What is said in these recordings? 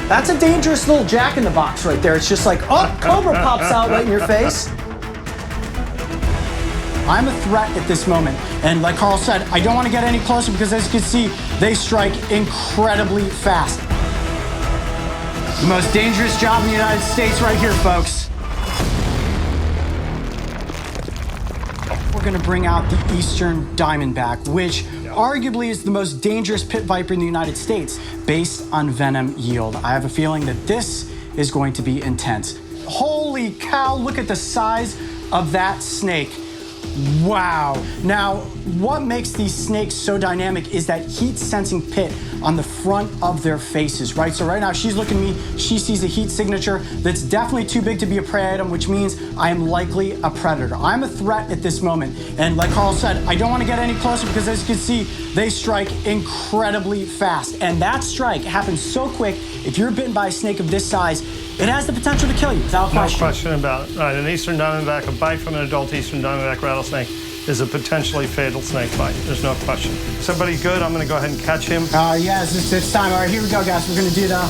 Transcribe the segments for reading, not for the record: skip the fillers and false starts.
That's a dangerous little jack-in-the-box right there. It's just like, oh, Cobra pops out right in your face. I'm a threat at this moment. And like Carl said, I don't want to get any closer because as you can see, they strike incredibly fast. The most dangerous job in the United States right here, folks. We're gonna bring out the Eastern Diamondback, which arguably is the most dangerous pit viper in the United States based on venom yield. I have a feeling that this is going to be intense. Holy cow, look at the size of that snake. Wow. Now, what makes these snakes so dynamic is that heat sensing pit on the front of their faces, right? So right now she's looking at me, she sees a heat signature that's definitely too big to be a prey item, which means I am likely a predator. I'm a threat at this moment. And like Carl said, I don't want to get any closer because as you can see, they strike incredibly fast. And that strike happens so quick, if you're bitten by a snake of this size, it has the potential to kill you without question. No question about it. All right, an Eastern Diamondback, a bite from an adult Eastern Diamondback rattlesnake is a potentially fatal snake bite. There's no question. Somebody good? I'm gonna go ahead and catch him. Yeah, it's time. All right, here we go, guys. We're gonna do the... I'm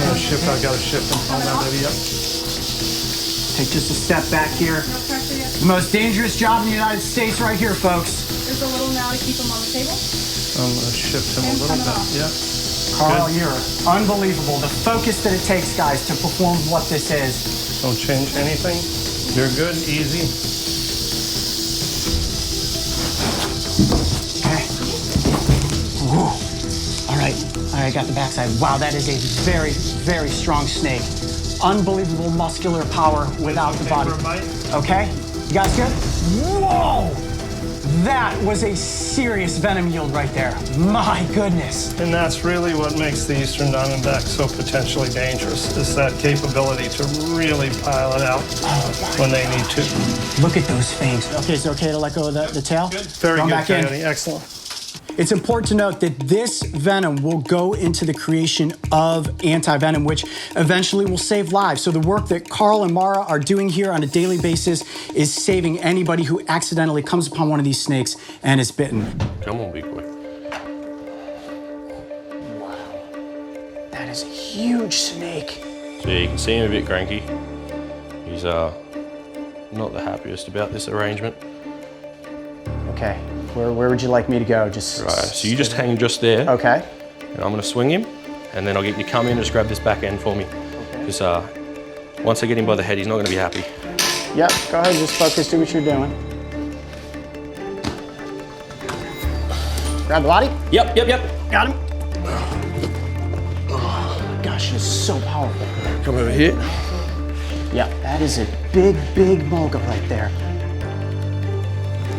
gonna shift, I've gotta shift him. Hold on, baby, yep. Take just a step back here. No pressure yet. The most dangerous job in the United States right here, folks. There's a little now to keep him on the table. I'm gonna shift him a little bit, yeah. Carl, Good. you're unbelievable. The focus that it takes, guys, to perform what this is. Don't change anything. You're good, easy. Okay. Whew. All right, I got the backside. Wow, that is a very, very strong snake. Unbelievable muscular power without the body. Okay, you guys good? Whoa! That was a serious venom yield right there. My goodness. And that's really what makes the Eastern Diamondback so potentially dangerous, is that capability to really pile it out when they need to. Look at those fangs. Okay, is it okay to let go of the tail? Good. Very good, Back in. Coyote. Excellent. It's important to note that this venom will go into the creation of antivenom, which eventually will save lives. So the work that Carl and Mara are doing here on a daily basis is saving anybody who accidentally comes upon one of these snakes and is bitten. Come on, big boy. Wow, that is a huge snake. So yeah, you can see him a bit cranky. He's not the happiest about this arrangement. Okay, where would you like me to go? Just Right, so you just hang just there. Okay. And I'm gonna swing him, and then I'll get you to come in and just grab this back end for me. Because once I get him by the head, he's not gonna be happy. Yep, go ahead, just focus, do what you're doing. Grab the body? Yep. Got him. Oh, gosh, it's so powerful. Come over here. Yeah, that is a big, big mulga right there.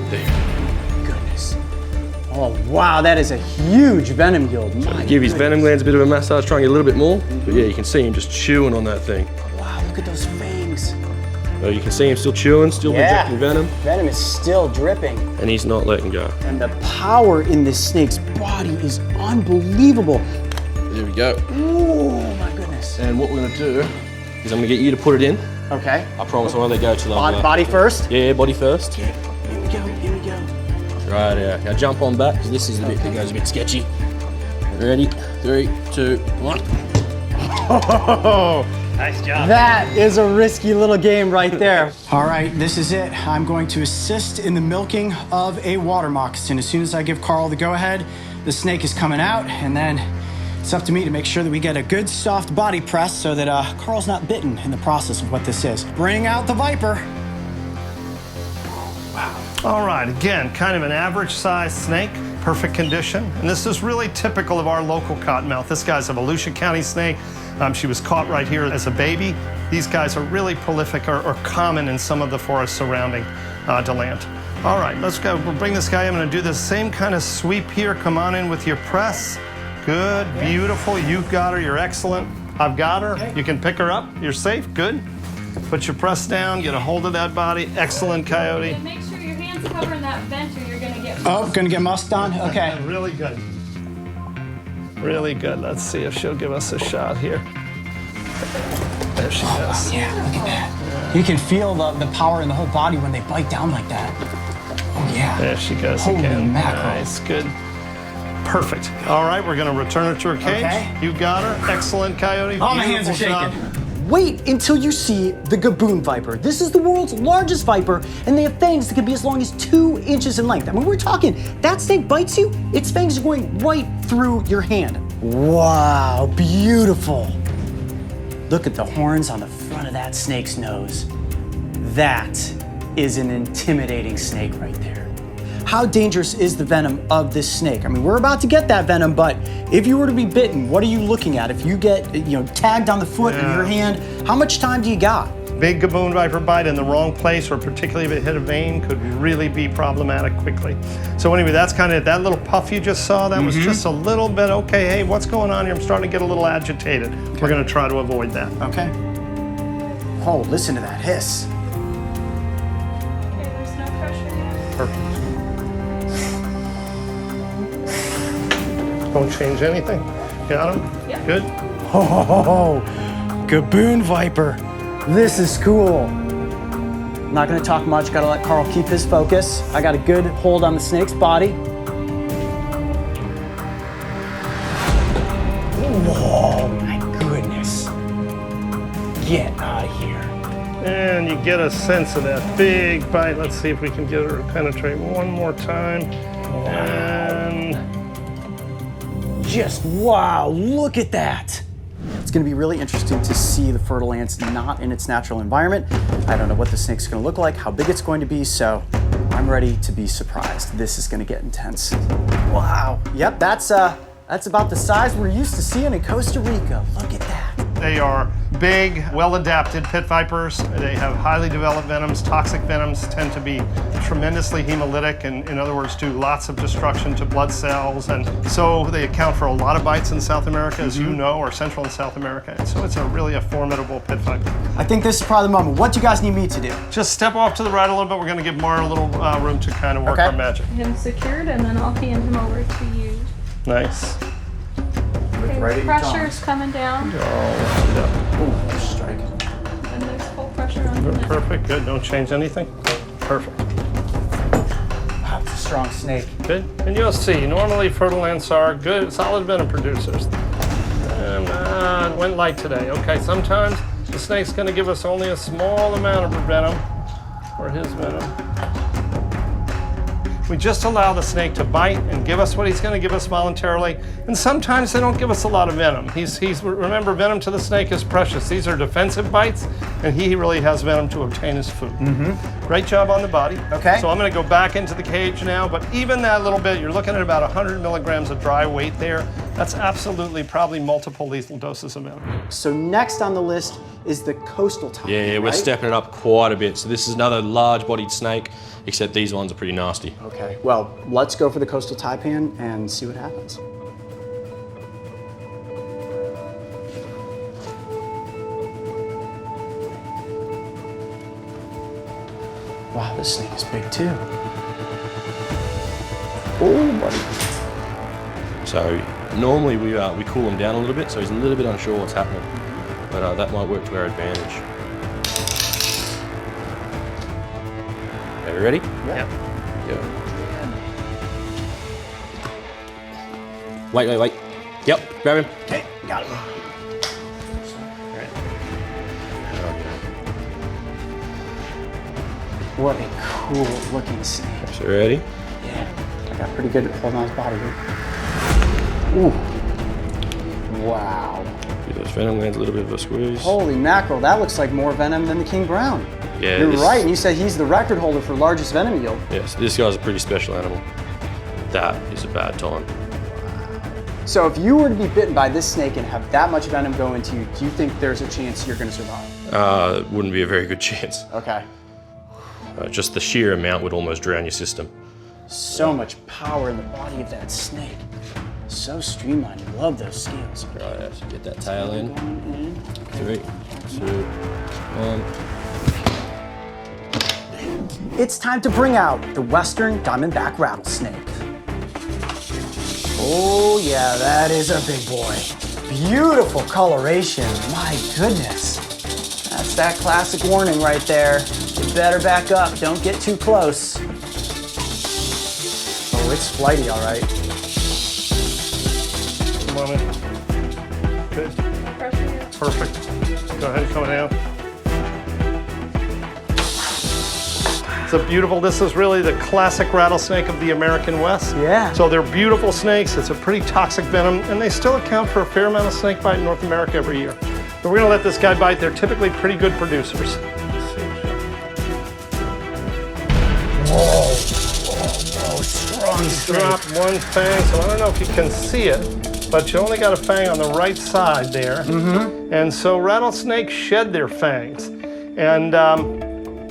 There you go. Goodness. Oh, wow, that is a huge venom yield. My Give his goodness. venom glands a bit of a massage, try and get a little bit more. But yeah, you can see him just chewing on that thing. Wow, look at those fangs. So you can see him still chewing, still injecting venom, Venom is still dripping. and he's not letting go. And the power in this snake's body is unbelievable. There we go. Oh, my goodness. And what we're gonna do is I'm gonna get you to put it in. Okay. I promise I won't let go till Body first? Yeah, body first. Here we go, here we go. Right, yeah. Now jump on back, because this is the bit that goes a bit sketchy. Ready? 3, 2, 1. Oh, Nice job. that is a risky little game right there. All right, this is it. I'm going to assist in the milking of a water moccasin. As soon as I give Carl the go-ahead, the snake is coming out, and then it's up to me to make sure that we get a good soft body press so that Carl's not bitten in the process of what this is. Bring out the Viper. All right, again, kind of an average sized snake, perfect condition. And this is really typical of our local cottonmouth. This guy's a Volusia County snake. She was caught right here as a baby. These guys are really prolific or common in some of the forests surrounding DeLance. All right, let's go. We'll bring this guy. I'm gonna do the same kind of sweep here. Come on in with your press. Good, beautiful. You've got her, you're excellent. I've got her. You can pick her up. You're safe, good. Put your press down, get a hold of that body. Excellent, Coyote. And make sure your hands covering that vent or you're gonna get Oh, gonna get musked on? Okay. Really good. Really good. Let's see if she'll give us a shot here. There she goes. Yeah, look at that. You can feel the power in the whole body when they bite down like that. Oh, yeah. There she goes Holy again. mackerel. Nice, good. Perfect. All right, we're gonna return her to her cage. Okay. You got her. Excellent, Coyote. Oh, my hands are Beautiful shaking. job. Wait until you see the Gaboon Viper. This is the world's largest viper, and they have fangs that can be as long as 2 inches in length. I mean, we're talking, that snake bites you, its fangs are going right through your hand. Wow, beautiful. Look at the horns on the front of that snake's nose. That is an intimidating snake right there. How dangerous is the venom of this snake? I mean, we're about to get that venom, but if you were to be bitten, what are you looking at? If you get, tagged on the foot in your hand, how much time do you got? Big Gaboon Viper bite in the wrong place, or particularly if it hit a vein, could really be problematic quickly. So anyway, that's kind of, that little puff you just saw, that was just a little bit, okay, hey, what's going on here? I'm starting to get a little agitated. Okay. We're gonna try to avoid that. Okay. Oh, listen to that hiss. Okay, there's no pressure yet. Perfect. Don't change anything. Got him? Yep. Good. Oh, Gaboon Viper. This is cool. I'm not gonna talk much, gotta let Carl keep his focus. I got a good hold on the snake's body. Whoa, my goodness. Get out of here. And you get a sense of that big bite. Let's see if we can get her to penetrate one more time. And Just wow, look at that. It's gonna be really interesting to see the Fer De Lance not in its natural environment. I don't know what the snake's gonna look like, how big it's going to be, so I'm ready to be surprised. This is gonna get intense. Wow, yep, that's about the size we're used to seeing in Costa Rica. Look at that. they are big, well-adapted pit vipers. They have highly developed venoms. Toxic venoms tend to be tremendously hemolytic, and in other words, do lots of destruction to blood cells. And so they account for a lot of bites in South America, as you know, or Central and South America. And so it's really a formidable pit viper. I think this is probably the moment. What do you guys need me to do? Just step off to the right a little bit. We're going to give Mara a little room to kind of work our magic. Him secured, and then I'll hand him over to you. Nice. Okay, right at your pressure's coming down, Ooh, strike. and there's full pressure on the neck. Perfect. Good. Don't change anything. Perfect. Wow, it's a strong snake. Good. And you'll see, normally Fer De Lance are good, solid venom producers. And it went light today. Okay, sometimes the snake's going to give us only a small amount of venom, or his venom. We just allow the snake to bite and give us what he's going to give us voluntarily. And sometimes they don't give us a lot of venom. Remember, venom to the snake is precious. These are defensive bites, and he really has venom to obtain his food. Great job on the body. Okay. So I'm going to go back into the cage now, but even that little bit, you're looking at about 100 milligrams of dry weight there. That's absolutely probably multiple lethal doses of venom. So next on the list is the coastal taipan. Yeah, we're right? stepping it up quite a bit. So this is another large-bodied snake, except these ones are pretty nasty. Okay, well, let's go for the coastal taipan and see what happens. Wow, this snake is big too. Oh, buddy. So normally we cool him down a little bit, so he's a little bit unsure what's happening. But that might work to our advantage. Are you ready? Yeah. Go. Wait. Yep, grab him. Okay, got it. What a cool looking snake. So ready? Yeah, I got pretty good at holding on his body here. Ooh. Wow. Give those venom glands a little bit of a squeeze. Holy mackerel, that looks like more venom than the King Brown. Yeah, You're this- right, and you said he's the record holder for largest venom yield. Yes, this guy's a pretty special animal. That is a bad time. So if you were to be bitten by this snake and have that much venom go into you, do you think there's a chance you're gonna survive? Wouldn't be a very good chance. Okay. Just the sheer amount would almost drown your system. So much power in the body of that snake. So streamlined, I love those scales. Right, so get that tail in. Going in. 3, 2, 1. It's time to bring out the Western Diamondback Rattlesnake. Oh yeah, that is a big boy. Beautiful coloration, my goodness. That's that classic warning right there. You better back up, don't get too close. Oh, it's flighty, all right. coming. Good. Pressure here. Perfect. Go ahead, coming down. It's a beautiful, this is really the classic rattlesnake of the American West. Yeah. So they're beautiful snakes. It's a pretty toxic venom, and they still account for a fair amount of snake bite in North America every year. But we're gonna let this guy bite. They're typically pretty good producers. Whoa, strong. He's dropped one fang, so I don't know if you can see it, but you only got a fang on the right side there. And so rattlesnakes shed their fangs. And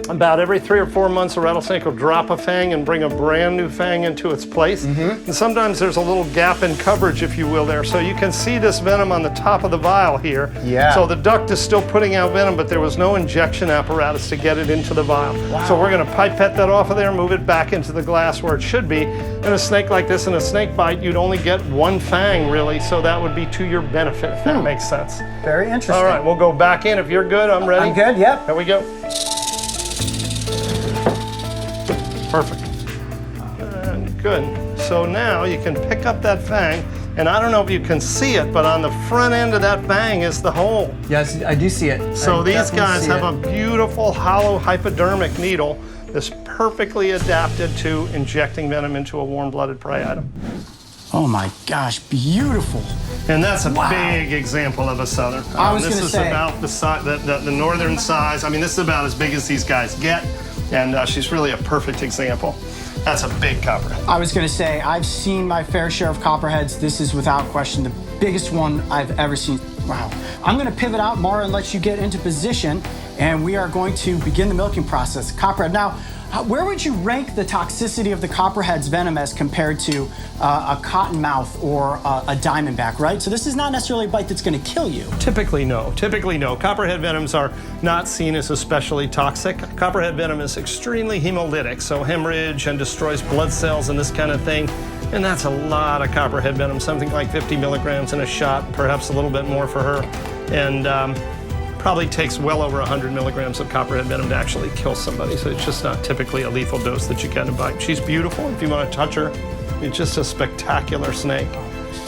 about every 3 or 4 months, a rattlesnake will drop a fang and bring a brand new fang into its place. And sometimes there's a little gap in coverage, if you will, there. So you can see this venom on the top of the vial here. Yeah. So the duct is still putting out venom, but there was no injection apparatus to get it into the vial. Wow. So we're gonna pipette that off of there, move it back into the glass where it should be. In a snake like this, in a snake bite, you'd only get one fang, really, so that would be to your benefit, if that makes sense. Very interesting. All right, we'll go back in. If you're good, I'm ready. I'm good, yep. There we go. Perfect. And good. So now you can pick up that fang, and I don't know if you can see it, but on the front end of that fang is the hole. Yes, I do see it. So these guys have a beautiful hollow hypodermic needle that's perfectly adapted to injecting venom into a warm-blooded prey item. Oh my gosh, beautiful. And that's a Wow. big example of a southern. I was this gonna is say. about the northern size. I mean, this is about as big as these guys get, and she's really a perfect example. That's a big copperhead. I was gonna say, I've seen my fair share of copperheads. This is without question the biggest one I've ever seen. Wow. I'm gonna pivot out, Mara, and let you get into position, and we are going to begin the milking process. Copperhead. Now, where would you rank the toxicity of the copperhead's venom as compared to a cottonmouth or a diamondback, right? So this is not necessarily a bite that's gonna kill you. Typically, no. Typically, no. Copperhead venoms are not seen as especially toxic. Copperhead venom is extremely hemolytic, so hemorrhage and destroys blood cells and this kind of thing. And that's a lot of copperhead venom, something like 50 milligrams in a shot, perhaps a little bit more for her. And probably takes well over 100 milligrams of copperhead venom to actually kill somebody. So it's just not typically a lethal dose that you get in a bite. She's beautiful. If you want to touch her, it's just a spectacular snake.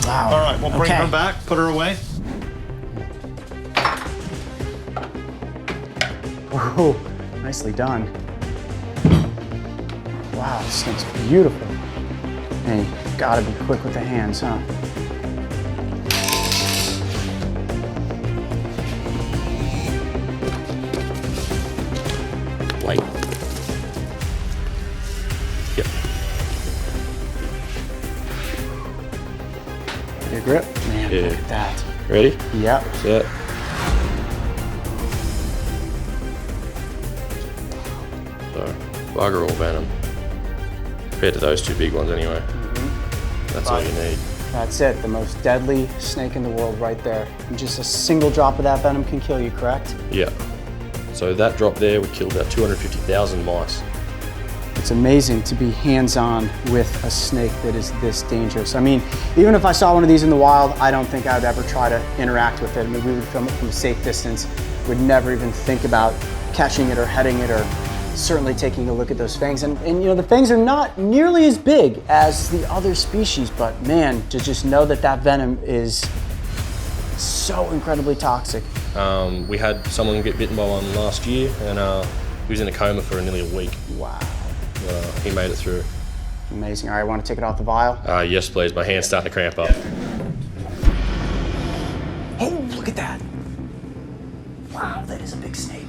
Wow. All right, we'll bring Okay. her back, put her away. Oh, nicely done. Wow, this thing's beautiful. Hey, gotta be quick with the hands, huh? Wait. Yep. Your grip? Man, Yeah. look at that. Ready? Yep. Set. So, bugger all venom. Compared to those two big ones anyway. That's all you need. That's it, the most deadly snake in the world right there. And just a single drop of that venom can kill you, correct? Yeah. So that drop there would kill about 250,000 mice. It's amazing to be hands-on with a snake that is this dangerous. I mean, even if I saw one of these in the wild, I don't think I'd ever try to interact with it. I mean, we would film it from a safe distance, would never even think about catching it or heading it or certainly taking a look at those fangs. And you know, the fangs are not nearly as big as the other species, but man, to just know that that venom is so incredibly toxic. We had someone get bitten by one last year, and he was in a coma for nearly a week. Wow. He made it through. Amazing. All right, want to take it off the vial? Yes, please. My hand's starting to cramp up. Oh, look at that. Wow, that is a big snake.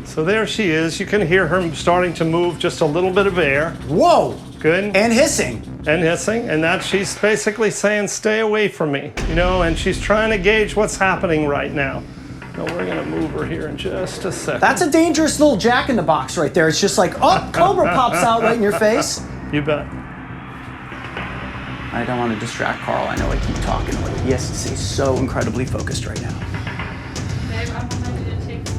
So there she is. You can hear her starting to move just a little bit of air. Whoa! Good. And hissing. And hissing, and that she's basically saying, stay away from me, you know, and she's trying to gauge what's happening right now. So we're gonna move her here in just a second. That's a dangerous little jack-in-the-box right there. It's just like, oh, Cobra pops out right in your face. You bet. I don't want to distract Carl. I know I keep talking, but he has to stay so incredibly focused right now. Babe, I'm gonna need to take the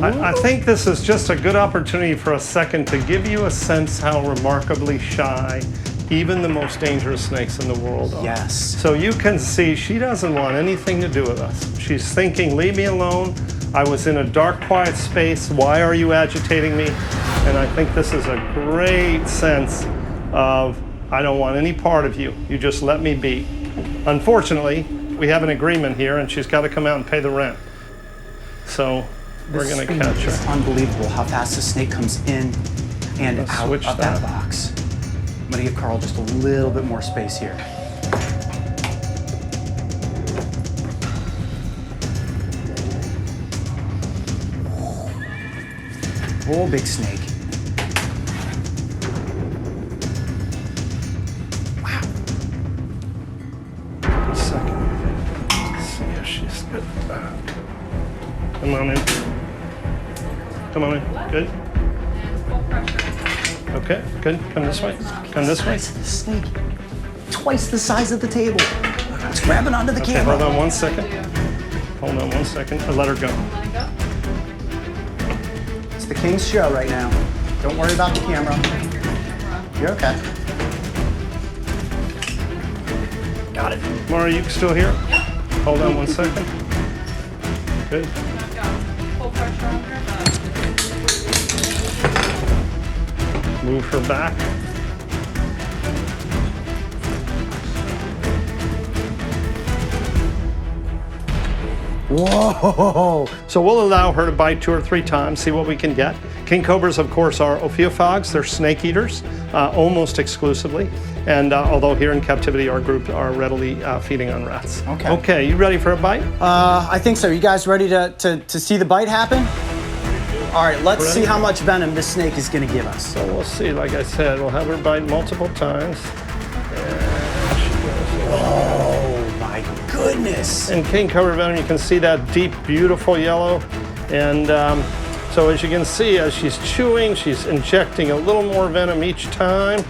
I think this is just a good opportunity for a second to give you a sense how remarkably shy even the most dangerous snakes in the world are. Yes. So you can see she doesn't want anything to do with us. She's thinking, leave me alone. I was in a dark, quiet space. Why are you agitating me? And I think this is a great sense of, I don't want any part of you. You just let me be. Unfortunately, we have an agreement here, and she's got to come out and pay the rent. So we're going to catch her. It's unbelievable how fast the snake comes in and Let's out switch of that that. box. I'm gonna give Carl just a little bit more space here. Oh, big snake. A second. Let's see if she's good. Come on in. Come on in. Good. And full pressure. Okay, good. Come this way. Come this way. Size of the snake. Twice the size of the table. It's grabbing onto the Okay, camera. hold on 1 second. Hold on 1 second. Let her go. Let it go. It's the king's show right now. Don't worry about the camera. You're okay. Got it. Mara, you still here? Hold on 1 second. Good. I've got full pressure on her. Move her back. Whoa! So we'll allow her to bite 2 or 3 times, see what we can get. King cobras, of course, are ophiophags. They're snake eaters, almost exclusively. And although here in captivity, our group are readily feeding on rats. Okay. Okay, you ready for a bite? I think so. You guys ready to see the bite happen? All right, let's Ready? see how much venom this snake is gonna give us. So we'll see. Like I said, we'll have her bite multiple times. And she goes. Oh my goodness! In king cobra venom, you can see that deep, beautiful yellow. And so as you can see, as she's chewing, she's injecting a little more venom each time.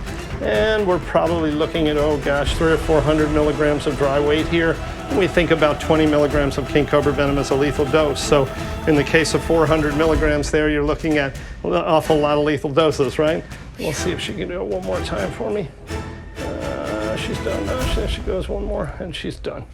And we're probably looking at, oh gosh, 300 or 400 milligrams of dry weight here. And we think about 20 milligrams of king cobra venom as a lethal dose. So in the case of 400 milligrams there, you're looking at an awful lot of lethal doses, right? We'll see if she can do it one more time for me. She's done. No, there she goes one more, and she's done.